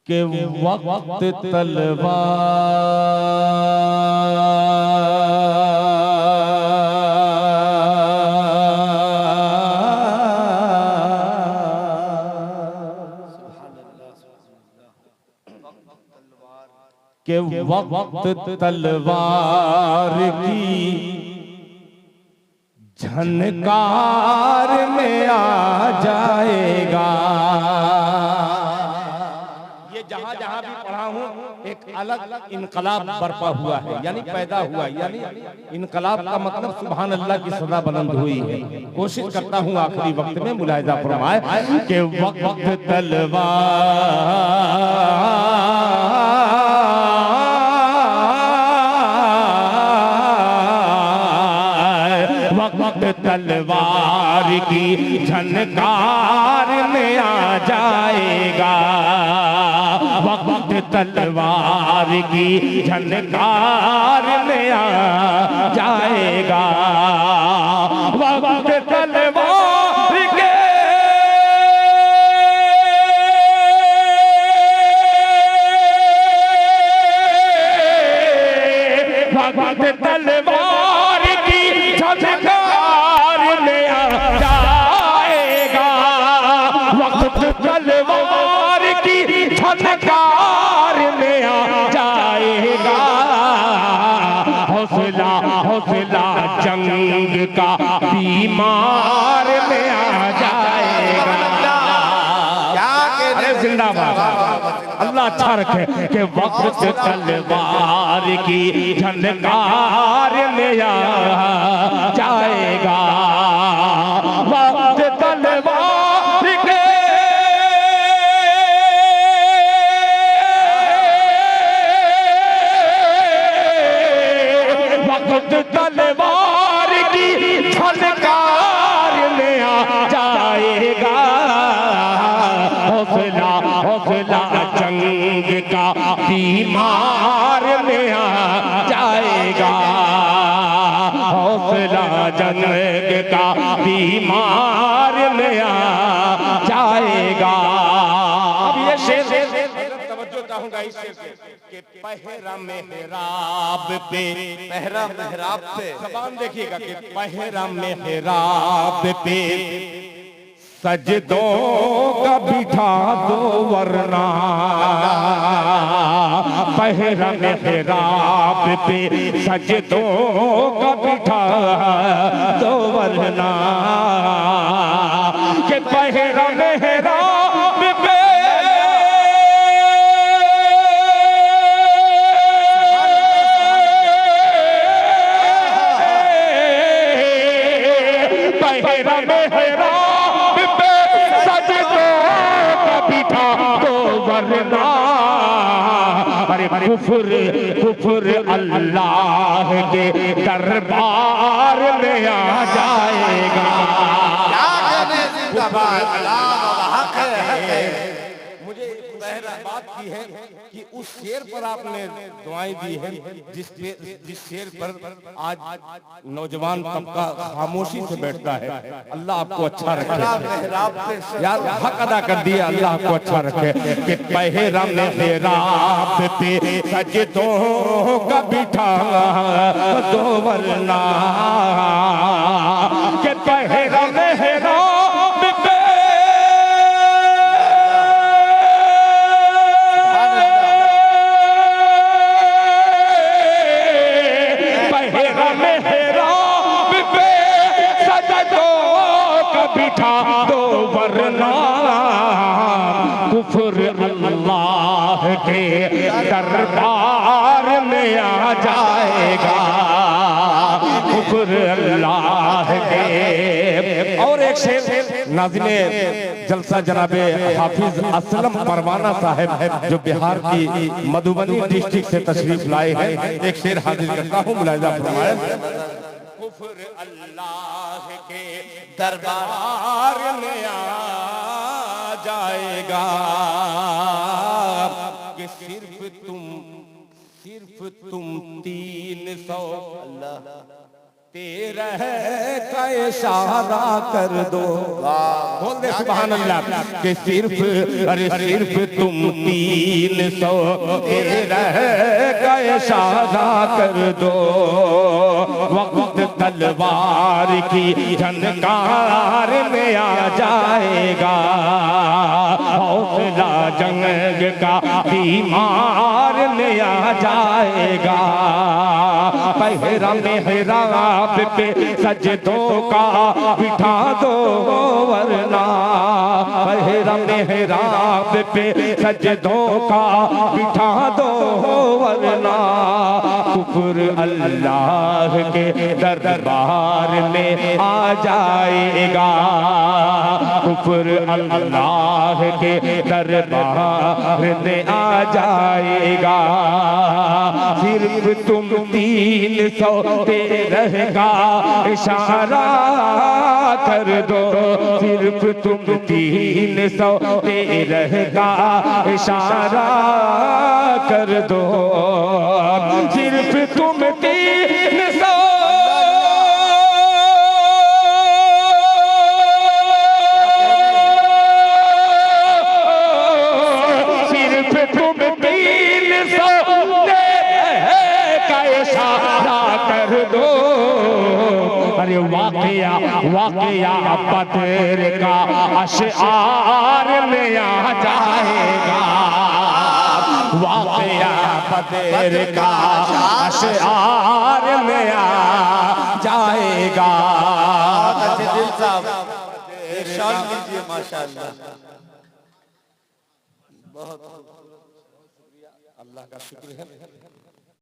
के वक्त तलवार के वक्त तलवार की झनकार में आ जाएगा। ये जहां जहां भी पढ़ा हूं एक अलग इनकलाब बरपा हुआ है, यानी पैदा हुआ, यानी इनकलाब का मतलब सुभान अल्लाह की सदा बुलंद हुई है। कोशिश करता हूं आखिरी वक्त में मुलाहिजा फरमाए कि वक्त तलवार तलवार की झनकार में आ जाएगा। वक्त तलवार की झनकार में आ जाएगा। वक्त तलवार के वक्त तलवार की झनकार में आ जाएगा। वक्त तलवार की झनकार में आ जाएगा। हौसला हौसला जंग का बीमार में आ जाएगा। अरे जिंदाबाद, अल्लाह अच्छा रखे कि वक्त तलवार की झनकार में आ जाएगा। वक्त तलवार के वक्त तलवार की झनकार में आ जाएगा। हौसला हौसला जंग का बीमार में आ जाएगा। हौसला जंग का बीमार में आ जाएगा। अब ये शेर तवज्जो चाहूंगा इस शेर से कि पहरा मेहराब पे, पहरा मेहराब पे, ज़बान देखिएगा कि पहरा मेहराब पे सजदों का बिठा दो वरना। पहरा मेहराब पे सजदों का बिठा दो वरना। के पहरा मेहराब पे पहरा मेहराब पे सजदों का बिठा दो वरना। अरे कुफर कुफर अल्लाह के दरबार में आ जाएगा। मुझे बात की है कि उस शेर पर आपने दुआएं दी हैं जिस शेर पर आज नौजवान तबका खामोशी से बैठता है। अल्लाह आपको अच्छा रखे यार, हक अदा कर दिया। अल्लाह आपको अच्छा रखे कि पहरा मेहराब पे सजदों का बिठा दो वरना। के पहरा मेहराब पे बिठा दो वरना। कुफर अल्लाह के दरबार में आ जाएगा। कुफर अल्लाह के। और एक शेर नाज़िमे जलसा जनाबे हाफिज असलम परवाना साहब जो बिहार की मधुबनी डिस्ट्रिक्ट से तशरीफ लाए हैं, एक शेर हाजिर करता हूँ, मुलाहिजा फरमाएं। कुफर अल्लाह के दरबार में आ जाएगा। कि सिर्फ तुम 300 तेरा का इशारा कर दो, बोल दे सुभान अल्लाह कि सिर्फ अरे सिर्फ तुम 300 तेरा का इशारा कर दो, वक्त तलवार की झनकार में आ जाएगा, हौसला जंग का बीमार में आ जाएगा, पहरा मेहराब पे सजदों का बिठा दो वरना, पहरा मेहराब पे सजदों का बिठा दो वरना, कुफ्र अल्लाह के दरबार में आ जाएगा, कुफ्र अल्लाह के दरबार में आ जाएगा, सिर्फ तुम 300 तेरह का इशारा कर दो, सिर्फ तुम 300 तेरह का इशारा कर दो, सिर्फ तुम 300 अरे वाकया वाकया बदर का अशआर में आ जाएगा, वाकया बदर का अशआर में आ जाएगा। दिल साहब इरशाद कीजिए माशाअल्लाह। बहुत अल्लाह का शुक्र है।